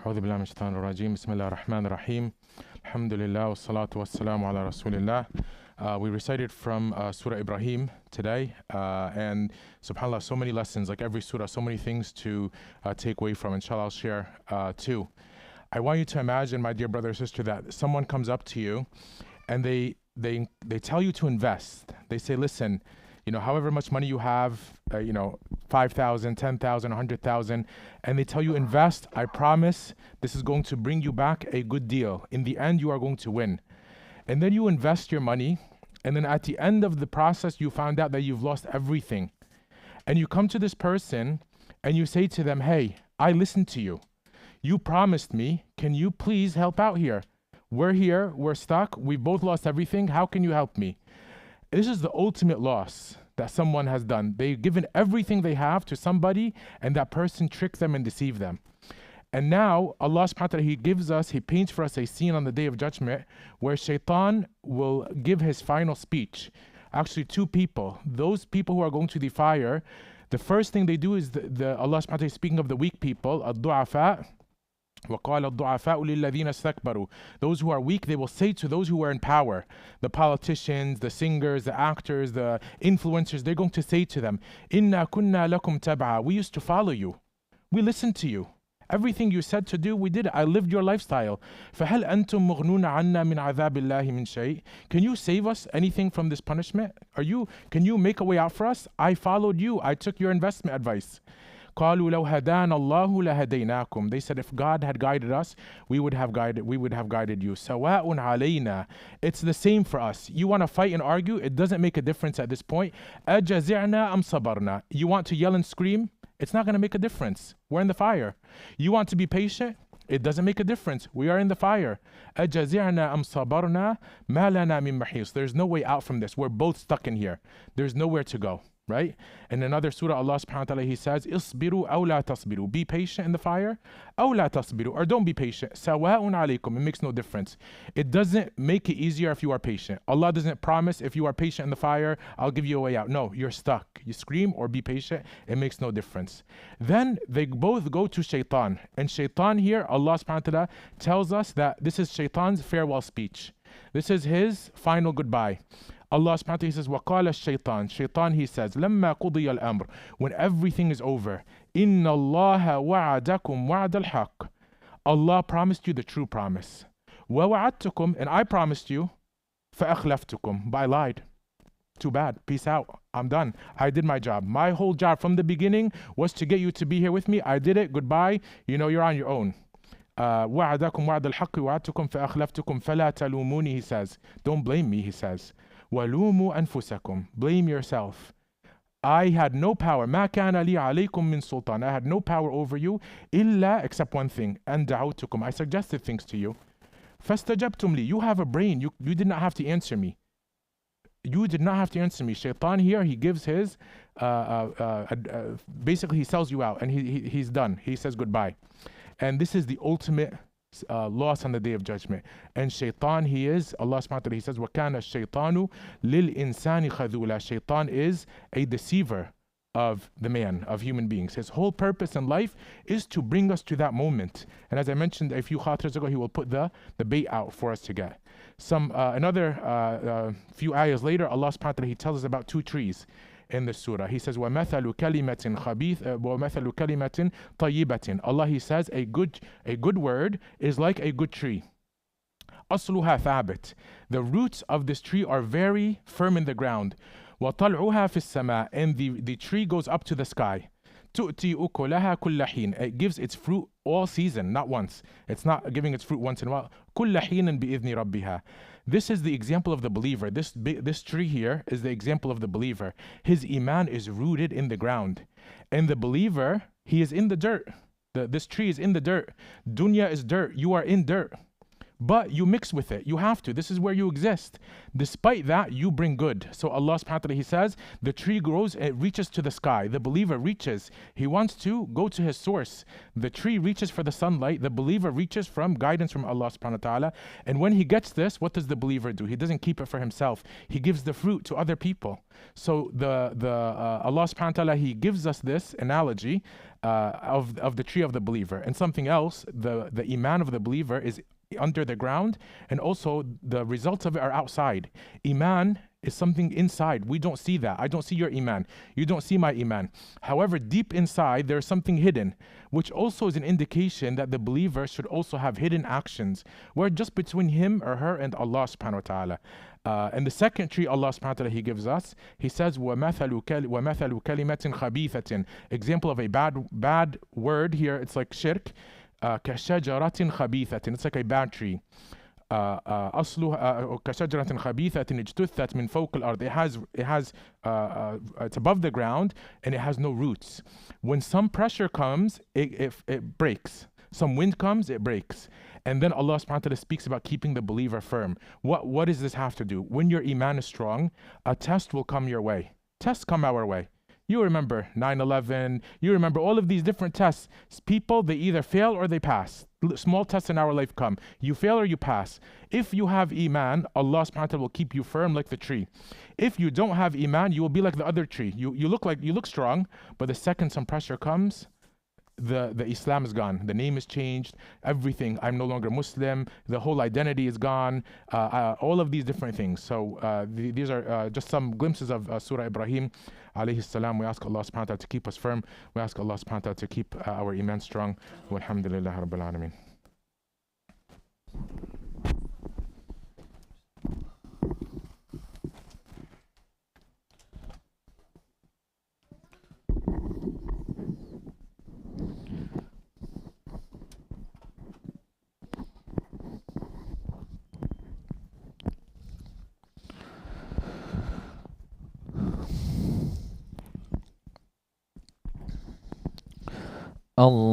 أعوذ بالله من الشيطان الرجيم بسم الله الرحمن الرحيم الحمد لله والصلاة والسلام على رسول الله. We recited from Surah Ibrahim today, and subhanAllah, so many lessons, like every surah, so many things to take away from. Inshallah, I'll share two. I want you to imagine, my dear brother or sister, that someone comes up to you and they tell you to invest. They say, listen, however much money you have, 5,000, 10,000, 100,000, and they tell you invest. I promise this is going to bring you back a good deal. In the end, you are going to win. And then you invest your money, and then at the end of the process, you found out that you've lost everything. And you come to this person and you say to them, hey, I listened to you. You promised me, can you please help out here? We're here, we're stuck, we've both lost everything, how can you help me? This is the ultimate loss that someone has done. They've given everything they have to somebody, and that person tricked them and deceived them. And now Allah subhanahu wa ta'ala, He paints for us a scene on the Day of Judgment where Shaytan will give his final speech. Actually, two people. Those people who are going to the fire, the first thing they do is Allah subhanahu wa ta'ala is speaking of the weak people, ad-du'afa. وَقَالَ الضُّعَفَاءُ لِلَّذِينَ اسْتَكْبَرُوا. Those who are weak, they will say to those who are in power, the politicians, the singers, the actors, the influencers, they're going to say to them, إِنَّا كُنَّا لَكُمْ تَبْعًا. We used to follow you. We listened to you. Everything you said to do, we did it. I lived your lifestyle. فَهَلْ أَنْتُمْ مُغْنُونَ عَنَّا مِنْ عَذَابِ اللَّهِ مِنْ شَيْءٍ. Can you save us anything from this punishment? Can you make a way out for us? I followed you. I took your investment advice. قالوا لو هدانا الله لهديناكم. They said if God had guided us, we would have guided you. سواء علينا. It's the same for us. You want to fight and argue, it doesn't make a difference at this point. أجزعنا أم صبرنا. You want to yell and scream, it's not going to make a difference. We're in the fire. You want to be patient, it doesn't make a difference. We are in the fire. أجزعنا أم صبرنا ما لنا من محيص. There's no way out from this. We're both stuck in here. There's nowhere to go. Right? In another surah, Allah subhanahu wa ta'ala, He says, اصبروا أو لا تصبروا. Be patient in the fire. أو لا تصبروا. Or don't be patient. سواء عليكم. It makes no difference. It doesn't make it easier if you are patient. Allah doesn't promise if you are patient in the fire, I'll give you a way out. No, you're stuck. You scream or be patient. It makes no difference. Then they both go to Shaytan. And Shaytan here, Allah subhanahu wa ta'ala tells us that this is Shaytan's farewell speech. This is his final goodbye. Allah subhanahu wa ta'ala says, وَقَالَ الشَّيْطَانِ. Shaytan, he says, لَمَّا قُضِيَ الْأَمْرِ. When everything is over, إِنَّ اللَّهَ وَعَدَكُمْ وَعْدَ الْحَقِّ. Allah promised you the true promise. وَوَعَدْتُكُمْ. And I promised you, فَأَخْلَفْتُكُمْ. But I lied. Too bad. Peace out. I'm done. I did my job. My whole job from the beginning was to get you to be here with me. I did it. Goodbye. You're on your own. وَعَدَكُمْ وَعْدَ الْحَقِّ وَعَدْتُكُمْ فَأَخْلَفْتُكُمْ فَلَا تَلُومُونِي. He says, don't blame me, he says. وَلُومُوا أَنفُسَكُمْ. Blame yourself. I had no power. مَا كَانَ لِي عَلَيْكُمْ مِنْ سُلْطَانٍ. I had no power over you. إِلَّا, except one thing. أَنْ دَعَوْتُكُمْ. I suggested things to you. فَاسْتَجَبْتُمْ لِي. You have a brain. You did not have to answer me. You did not have to answer me. Shaytan here, he gives his, basically he sells you out and he's done. He says goodbye. And this is the ultimate loss on the Day of Judgment. And Shaytan, he is, Allah subhanahu wa ta'ala, He says, وَكَانَ الشَّيْطَانُ لِلْإِنسَانِ خَذُولًا. Shaytan is a deceiver of the man, of human beings. His whole purpose in life is to bring us to that moment. And as I mentioned a few khatras ago, he will put the bait out for us to get. Another few ayahs later, Allah subhanahu wa ta'ala, He tells us about two trees in the surah. He says, وَمَثَلُ كَلِمَةٍ وَمَثَلُ كَلِمَةٍ طَيِّبَةٍ. Allah, He says, a good word is like a good tree. أَصْلُهَا ثَابِتٌ. The roots of this tree are very firm in the ground. وَطَلْعُهَا فِي السَّمَاءِ. And the tree goes up to the sky. تُؤْتِي أُكُلَهَا كُلَّ حِينٍ. It gives its fruit all season, not once. It's not giving its fruit once in a while. كُلَّ حِينٍ بِإِذْنِ رَبِّهَا. This is the example of the believer. This tree here is the example of the believer. His iman is rooted in the ground. And the believer, he is in the dirt. This tree is in the dirt. Dunya is dirt. You are in dirt. but you mix with it. You have to. This is where you exist. Despite that, you bring good. So Allah subhanahu wa ta'ala, He says, the tree grows, it reaches to the sky. The believer reaches. He wants to go to his source. The tree reaches for the sunlight. The believer reaches from guidance from Allah subhanahu wa ta'ala. And when he gets this, what does the believer do? He doesn't keep it for himself. He gives the fruit to other people. So Allah subhanahu wa ta'ala, He gives us this analogy of the tree of the believer. And something else, the iman of the believer is under the ground, and also the results of it are outside. Iman is something inside. We don't see that. I don't see your iman. You don't see my iman. However, deep inside, there's something hidden, which also is an indication that the believer should also have hidden actions, where just between him or her and Allah subhanahu wa ta'ala. And the second tree Allah subhanahu wa ta'ala, He gives us, He says, وَمَثَلُ كَلِمَةٍ خَبِيثَةٍ. Example of a bad word here, it's like shirk. كشجرة خبيثة. It's like a bad tree. أصلها كشجرة خبيثة اجتثت من فوق الأرض. It's above the ground and it has no roots. When some pressure comes, it breaks. Some wind comes, it breaks. And then Allah subhanahu wa ta'ala speaks about keeping the believer firm. What does this have to do? When your iman is strong, a test will come your way. Tests come our way. You remember 9/11, you remember all of these different tests. People, they either fail or they pass. Small tests in our life come. You fail or you pass. If you have iman, Allah subhanahu wa ta'ala will keep you firm like the tree. If you don't have iman, you will be like the other tree. You look strong, but the second some pressure comes, the Islam is gone. The name is changed. Everything. I'm no longer Muslim. The whole identity is gone. All of these different things. So these are just some glimpses of Surah Ibrahim alayhi salam. We ask Allah subhanahu wa ta'ala to keep us firm. We ask Allah subhanahu wa ta'ala to keep our iman strong. Walhamdulillah rabbil alameen. Allah